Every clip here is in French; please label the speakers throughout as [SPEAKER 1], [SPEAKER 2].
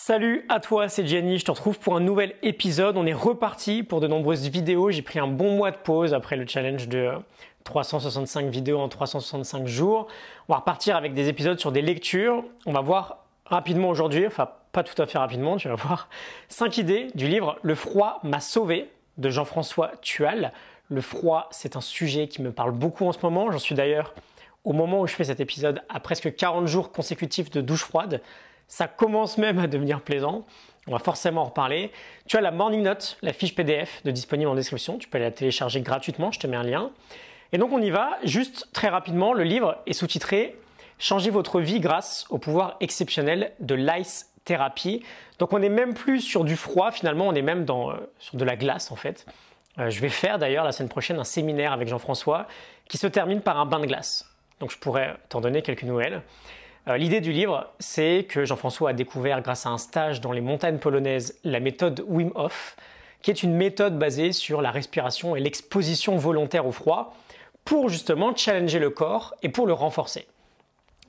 [SPEAKER 1] Salut à toi, c'est Gianni, je te retrouve pour un nouvel épisode. On est reparti pour de nombreuses vidéos. J'ai pris un bon mois de pause après le challenge de 365 vidéos en 365 jours. On va repartir avec des épisodes sur des lectures. On va voir rapidement aujourd'hui, enfin pas tout à fait rapidement, tu vas voir, 5 idées du livre « Le froid m'a sauvé » de Jean-François Tual. Le froid, c'est un sujet qui me parle beaucoup en ce moment. J'en suis d'ailleurs, au moment où je fais cet épisode, à presque 40 jours consécutifs de douche froide. Ça commence même à devenir plaisant. On va forcément en reparler. Tu as la Morning Note, la fiche PDF disponible en description. Tu peux la télécharger gratuitement, je te mets un lien. Et donc on y va, juste très rapidement. Le livre est sous-titré « Changez votre vie grâce au pouvoir exceptionnel de l'ice thérapie ». Donc on n'est même plus sur du froid, finalement, on est même sur de la glace en fait. Je vais faire d'ailleurs la semaine prochaine un séminaire avec Jean-François qui se termine par un bain de glace. Donc je pourrais t'en donner quelques nouvelles. L'idée du livre, c'est que Jean-François a découvert grâce à un stage dans les montagnes polonaises la méthode Wim Hof, qui est une méthode basée sur la respiration et l'exposition volontaire au froid pour justement challenger le corps et pour le renforcer.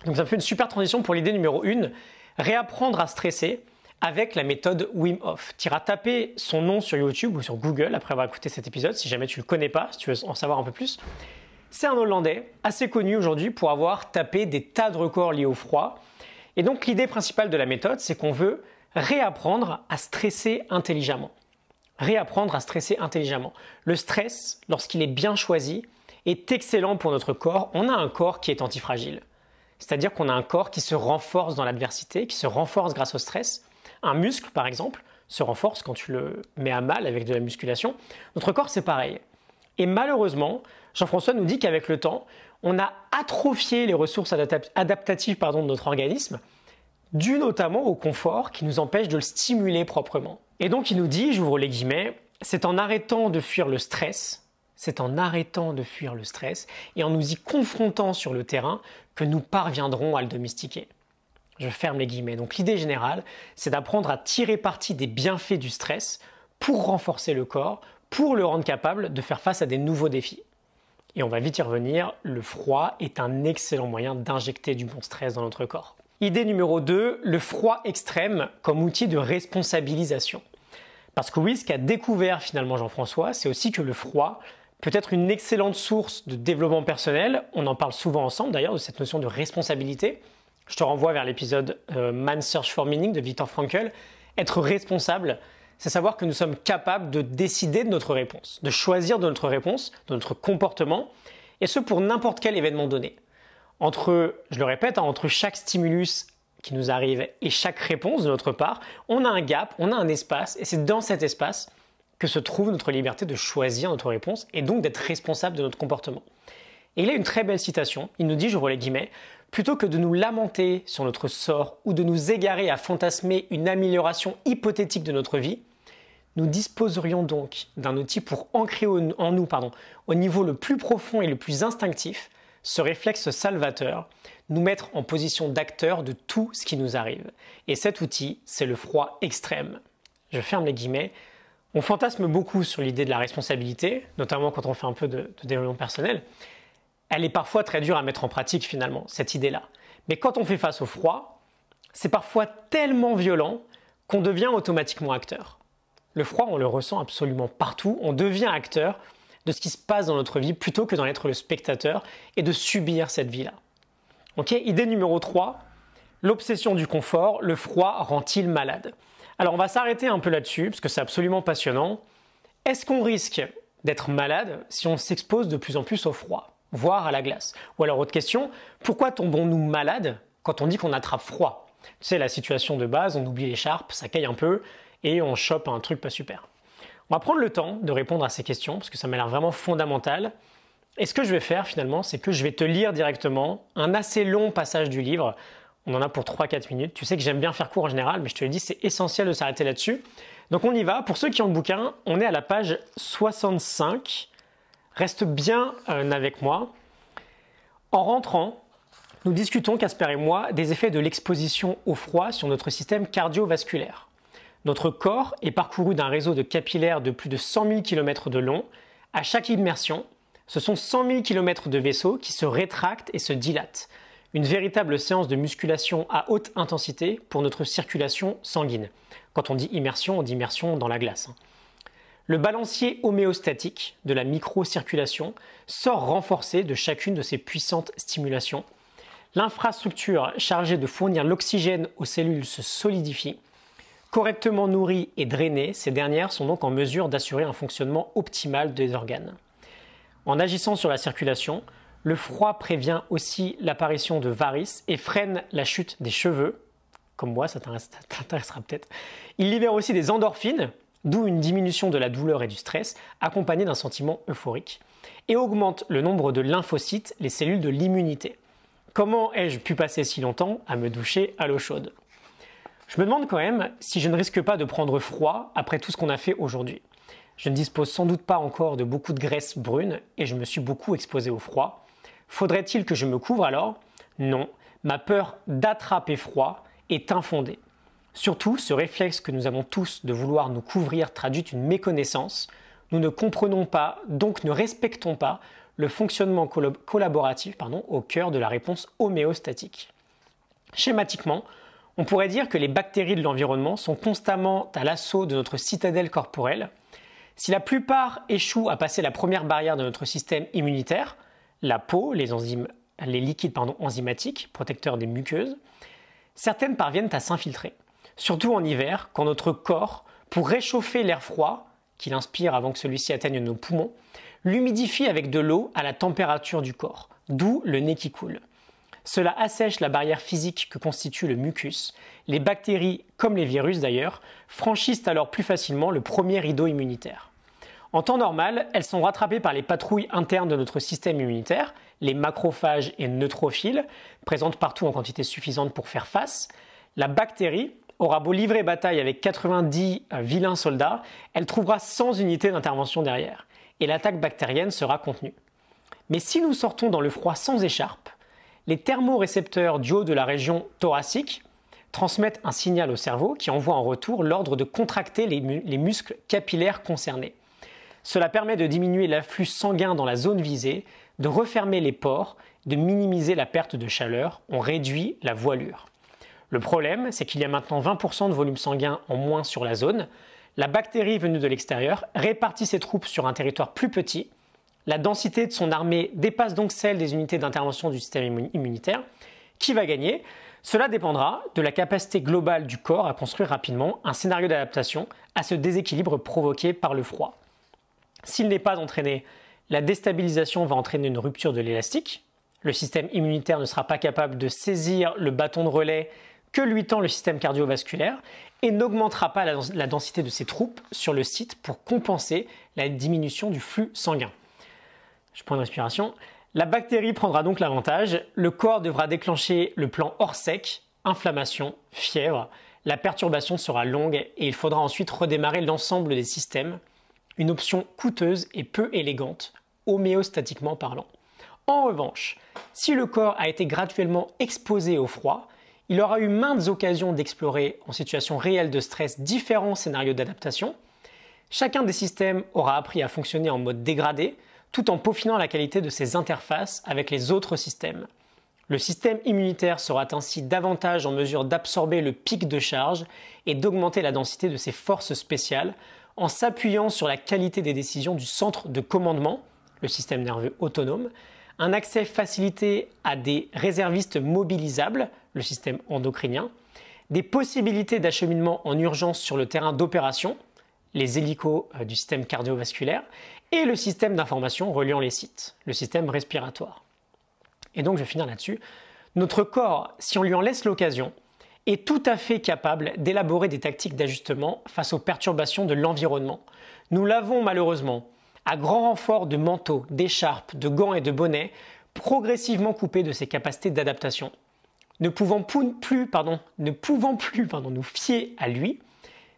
[SPEAKER 1] Donc ça me fait une super transition pour l'idée numéro 1, réapprendre à stresser avec la méthode Wim Hof. Tu iras taper son nom sur YouTube ou sur Google après avoir écouté cet épisode, si jamais tu ne le connais pas, si tu veux en savoir un peu plus. C'est un Hollandais assez connu aujourd'hui pour avoir tapé des tas de records liés au froid. Et donc l'idée principale de la méthode, c'est qu'on veut réapprendre à stresser intelligemment. Réapprendre à stresser intelligemment. Le stress, lorsqu'il est bien choisi, est excellent pour notre corps. On a un corps qui est antifragile. C'est-à-dire qu'on a un corps qui se renforce dans l'adversité, qui se renforce grâce au stress. Un muscle, par exemple, se renforce quand tu le mets à mal avec de la musculation. Notre corps, c'est pareil. Et malheureusement, Jean-François nous dit qu'avec le temps, on a atrophié les ressources adaptatives de notre organisme, dû notamment au confort qui nous empêche de le stimuler proprement. Et donc il nous dit, j'ouvre les guillemets, c'est en arrêtant de fuir le stress, et en nous y confrontant sur le terrain que nous parviendrons à le domestiquer. Je ferme les guillemets. Donc l'idée générale, c'est d'apprendre à tirer parti des bienfaits du stress pour renforcer le corps, pour le rendre capable de faire face à des nouveaux défis. Et on va vite y revenir, le froid est un excellent moyen d'injecter du bon stress dans notre corps. Idée numéro 2, le froid extrême comme outil de responsabilisation. Parce que oui, ce qu'a découvert finalement Jean-François, c'est aussi que le froid peut être une excellente source de développement personnel. On en parle souvent ensemble d'ailleurs de cette notion de responsabilité. Je te renvoie vers l'épisode Man's Search for Meaning de Viktor Frankl. Être responsable, c'est savoir que nous sommes capables de décider de notre réponse, de choisir de notre réponse, de notre comportement, et ce pour n'importe quel événement donné. Je le répète, entre chaque stimulus qui nous arrive et chaque réponse de notre part, on a un gap, on a un espace, et c'est dans cet espace que se trouve notre liberté de choisir notre réponse et donc d'être responsable de notre comportement. Et il a une très belle citation, il nous dit, j'ouvre les guillemets, plutôt que de nous lamenter sur notre sort ou de nous égarer à fantasmer une amélioration hypothétique de notre vie, nous disposerions donc d'un outil pour ancrer en nous, au niveau le plus profond et le plus instinctif, ce réflexe salvateur, nous mettre en position d'acteur de tout ce qui nous arrive. Et cet outil, c'est le froid extrême. Je ferme les guillemets. On fantasme beaucoup sur l'idée de la responsabilité, notamment quand on fait un peu de développement personnel. Elle est parfois très dure à mettre en pratique finalement, cette idée-là. Mais quand on fait face au froid, c'est parfois tellement violent qu'on devient automatiquement acteur. Le froid, on le ressent absolument partout. On devient acteur de ce qui se passe dans notre vie plutôt que d'en être le spectateur et de subir cette vie-là. Idée numéro 3, l'obsession du confort. Le froid rend-il malade? Alors on va s'arrêter un peu là-dessus parce que c'est absolument passionnant. Est-ce qu'on risque d'être malade si on s'expose de plus en plus au froid, voire à la glace? Ou alors autre question, pourquoi tombons-nous malades quand on dit qu'on attrape froid? Tu sais, la situation de base, on oublie l'écharpe, ça caille un peu et on chope un truc pas super. On va prendre le temps de répondre à ces questions parce que ça m'a l'air vraiment fondamental. Et ce que je vais faire finalement, c'est que je vais te lire directement un assez long passage du livre. On en a pour 3-4 minutes. Tu sais que j'aime bien faire court en général, mais je te le dis, c'est essentiel de s'arrêter là-dessus. Donc on y va. Pour ceux qui ont le bouquin, on est à la page 65. Reste bien avec moi. En rentrant, nous discutons, Casper et moi, des effets de l'exposition au froid sur notre système cardiovasculaire. Notre corps est parcouru d'un réseau de capillaires de plus de 100 000 km de long. À chaque immersion, ce sont 100 000 km de vaisseaux qui se rétractent et se dilatent. une véritable séance de musculation à haute intensité pour notre circulation sanguine. Quand on dit immersion, on dit immersion dans la glace. Le balancier homéostatique de la microcirculation sort renforcé de chacune de ces puissantes stimulations. L'infrastructure chargée de fournir l'oxygène aux cellules se solidifie. Correctement nourries et drainées, ces dernières sont donc en mesure d'assurer un fonctionnement optimal des organes. En agissant sur la circulation, le froid prévient aussi l'apparition de varices et freine la chute des cheveux. Comme moi, ça t'intéressera peut-être. Il libère aussi des endorphines, d'où une diminution de la douleur et du stress, accompagnée d'un sentiment euphorique, et augmente le nombre de lymphocytes, les cellules de l'immunité. Comment ai-je pu passer si longtemps à me doucher à l'eau chaude? Je me demande quand même si je ne risque pas de prendre froid après tout ce qu'on a fait aujourd'hui. Je ne dispose sans doute pas encore de beaucoup de graisse brune et je me suis beaucoup exposé au froid. Faudrait-il que je me couvre alors? Non, ma peur d'attraper froid est infondée. Surtout, ce réflexe que nous avons tous de vouloir nous couvrir traduit une méconnaissance. Nous ne comprenons pas, donc ne respectons pas, le fonctionnement collaboratif au cœur de la réponse homéostatique. Schématiquement, on pourrait dire que les bactéries de l'environnement sont constamment à l'assaut de notre citadelle corporelle. Si la plupart échouent à passer la première barrière de notre système immunitaire, la peau, les liquides enzymatiques, protecteurs des muqueuses, certaines parviennent à s'infiltrer. Surtout en hiver, quand notre corps, pour réchauffer l'air froid, qu'il inspire avant que celui-ci atteigne nos poumons, l'humidifie avec de l'eau à la température du corps, d'où le nez qui coule. Cela assèche la barrière physique que constitue le mucus. Les bactéries, comme les virus d'ailleurs, franchissent alors plus facilement le premier rideau immunitaire. En temps normal, elles sont rattrapées par les patrouilles internes de notre système immunitaire, les macrophages et neutrophiles, présentes partout en quantité suffisante pour faire face. La bactérie aura beau livrer bataille avec 90 vilains soldats, elle trouvera 100 unités d'intervention derrière, et l'attaque bactérienne sera contenue. Mais si nous sortons dans le froid sans écharpe, les thermorécepteurs du haut de la région thoracique transmettent un signal au cerveau qui envoie en retour l'ordre de contracter les muscles capillaires concernés. Cela permet de diminuer l'afflux sanguin dans la zone visée, de refermer les pores, de minimiser la perte de chaleur, on réduit la voilure. Le problème, c'est qu'il y a maintenant 20% de volume sanguin en moins sur la zone. La bactérie venue de l'extérieur répartit ses troupes sur un territoire plus petit. La densité de son armée dépasse donc celle des unités d'intervention du système immunitaire. Qui va gagner? Cela dépendra de la capacité globale du corps à construire rapidement un scénario d'adaptation à ce déséquilibre provoqué par le froid. S'il n'est pas entraîné, la déstabilisation va entraîner une rupture de l'élastique. Le système immunitaire ne sera pas capable de saisir le bâton de relais que lui tend le système cardiovasculaire et n'augmentera pas la densité de ses troupes sur le site pour compenser la diminution du flux sanguin. Je prends une respiration. La bactérie prendra donc l'avantage. Le corps devra déclencher le plan hors sec, inflammation, fièvre. La perturbation sera longue et il faudra ensuite redémarrer l'ensemble des systèmes. Une option coûteuse et peu élégante, homéostatiquement parlant. En revanche, si le corps a été graduellement exposé au froid, il aura eu maintes occasions d'explorer en situation réelle de stress différents scénarios d'adaptation. Chacun des systèmes aura appris à fonctionner en mode dégradé, tout en peaufinant la qualité de ses interfaces avec les autres systèmes. Le système immunitaire sera ainsi davantage en mesure d'absorber le pic de charge et d'augmenter la densité de ses forces spéciales en s'appuyant sur la qualité des décisions du centre de commandement, le système nerveux autonome, un accès facilité à des réservistes mobilisables, le système endocrinien, des possibilités d'acheminement en urgence sur le terrain d'opération, les hélicos du système cardiovasculaire, et le système d'information reliant les sites, le système respiratoire. Et donc je vais finir là-dessus. Notre corps, si on lui en laisse l'occasion, est tout à fait capable d'élaborer des tactiques d'ajustement face aux perturbations de l'environnement. Nous l'avons malheureusement, à grand renfort de manteaux, d'écharpes, de gants et de bonnets, progressivement coupé de ses capacités d'adaptation. Ne pouvant plus nous fier à lui,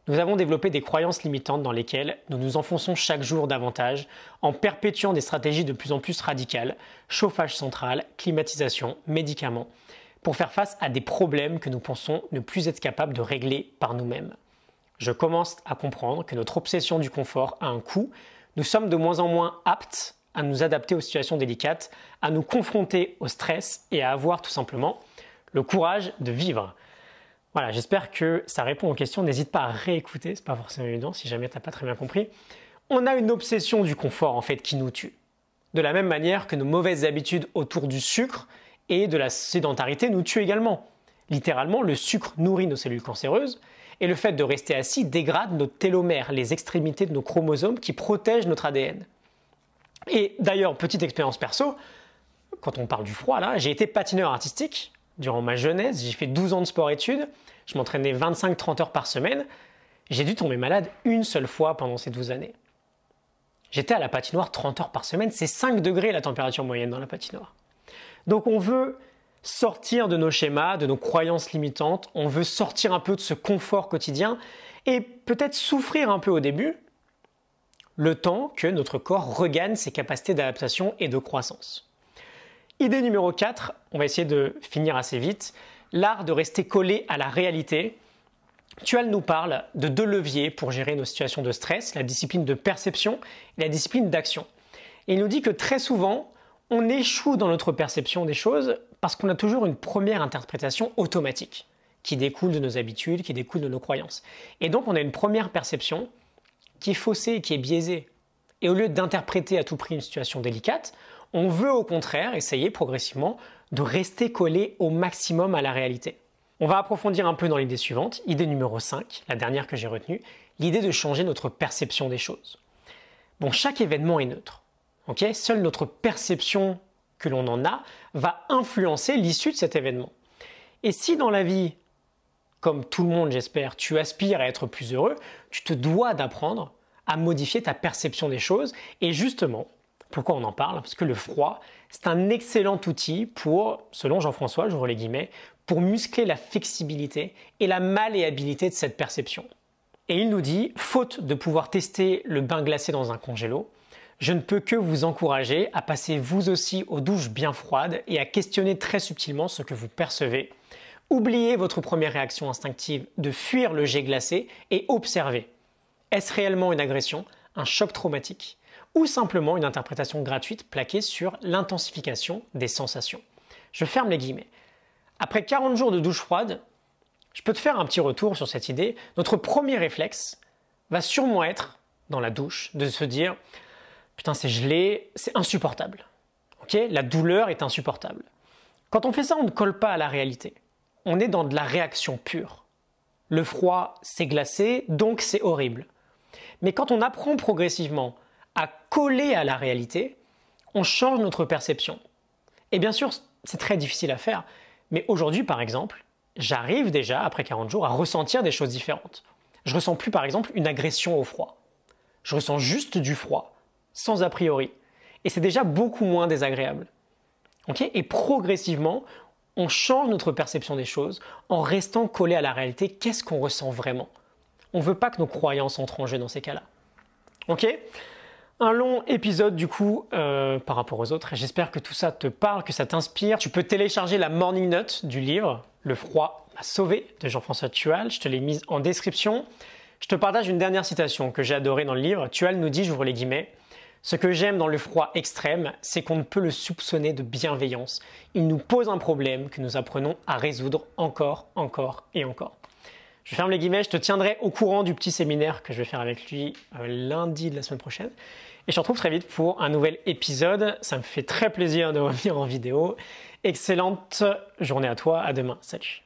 [SPEAKER 1] nous avons développé des croyances limitantes dans lesquelles nous nous enfonçons chaque jour davantage en perpétuant des stratégies de plus en plus radicales, chauffage central, climatisation, médicaments, pour faire face à des problèmes que nous pensons ne plus être capables de régler par nous-mêmes. Je commence à comprendre que notre obsession du confort a un coût. Nous sommes de moins en moins aptes à nous adapter aux situations délicates, à nous confronter au stress et à avoir tout simplement le courage de vivre. Voilà, j'espère que ça répond aux questions. N'hésite pas à réécouter, c'est pas forcément évident si jamais tu n'as pas très bien compris. On a une obsession du confort en fait qui nous tue. De la même manière que nos mauvaises habitudes autour du sucre et de la sédentarité nous tuent également. Littéralement, le sucre nourrit nos cellules cancéreuses et le fait de rester assis dégrade nos télomères, les extrémités de nos chromosomes qui protègent notre ADN. Et d'ailleurs, petite expérience perso, quand on parle du froid là, j'ai été patineur artistique durant ma jeunesse, j'ai fait 12 ans de sport-études, je m'entraînais 25-30 heures par semaine, j'ai dû tomber malade une seule fois pendant ces 12 années. J'étais à la patinoire 30 heures par semaine, c'est 5 degrés la température moyenne dans la patinoire. Donc on veut sortir de nos schémas, de nos croyances limitantes, on veut sortir un peu de ce confort quotidien et peut-être souffrir un peu au début, le temps que notre corps regagne ses capacités d'adaptation et de croissance. Idée numéro 4, on va essayer de finir assez vite, l'art de rester collé à la réalité. Tual nous parle de 2 leviers pour gérer nos situations de stress, la discipline de perception et la discipline d'action. Et il nous dit que très souvent, on échoue dans notre perception des choses parce qu'on a toujours une première interprétation automatique qui découle de nos habitudes, qui découle de nos croyances. Et donc on a une première perception qui est faussée, qui est biaisée. Et au lieu d'interpréter à tout prix une situation délicate, on veut au contraire essayer progressivement de rester collé au maximum à la réalité. On va approfondir un peu dans l'idée suivante, idée numéro 5, la dernière que j'ai retenue, l'idée de changer notre perception des choses. Bon, chaque événement est neutre. Seule notre perception que l'on en a va influencer l'issue de cet événement. Et si dans la vie, comme tout le monde j'espère, tu aspires à être plus heureux, tu te dois d'apprendre à modifier ta perception des choses. Et justement, pourquoi on en parle? Parce que le froid, c'est un excellent outil pour, selon Jean-François, j'ouvre les guillemets, pour muscler la flexibilité et la malléabilité de cette perception. Et il nous dit, faute de pouvoir tester le bain glacé dans un congélo, je ne peux que vous encourager à passer vous aussi aux douches bien froides et à questionner très subtilement ce que vous percevez. Oubliez votre première réaction instinctive de fuir le jet glacé et observez. Est-ce réellement une agression, un choc traumatique ou simplement une interprétation gratuite plaquée sur l'intensification des sensations? Je ferme les guillemets. Après 40 jours de douche froide, je peux te faire un petit retour sur cette idée. Notre premier réflexe va sûrement être, dans la douche, de se dire « Putain, c'est gelé, c'est insupportable. » La douleur est insupportable. Quand on fait ça, on ne colle pas à la réalité. On est dans de la réaction pure. Le froid, c'est glacé, donc c'est horrible. Mais quand on apprend progressivement à coller à la réalité, on change notre perception. Et bien sûr, c'est très difficile à faire. Mais aujourd'hui, par exemple, j'arrive déjà, après 40 jours, à ressentir des choses différentes. Je ne ressens plus, par exemple, une agression au froid. Je ressens juste du froid, sans a priori. Et c'est déjà beaucoup moins désagréable. Et progressivement, on change notre perception des choses en restant collé à la réalité. Qu'est-ce qu'on ressent vraiment? On ne veut pas que nos croyances entrent en jeu dans ces cas-là. Un long épisode du coup par rapport aux autres. J'espère que tout ça te parle, que ça t'inspire. Tu peux télécharger la morning note du livre « Le froid m'a sauvé » de Jean-François Tual. Je te l'ai mise en description. Je te partage une dernière citation que j'ai adorée dans le livre. Tual nous dit, j'ouvre les guillemets, « Ce que j'aime dans le froid extrême, c'est qu'on ne peut le soupçonner de bienveillance. Il nous pose un problème que nous apprenons à résoudre encore et encore. » Je ferme les guillemets, je te tiendrai au courant du petit séminaire que je vais faire avec lui lundi de la semaine prochaine. Et je te retrouve très vite pour un nouvel épisode. Ça me fait très plaisir de revenir en vidéo. Excellente journée à toi, à demain. Salut!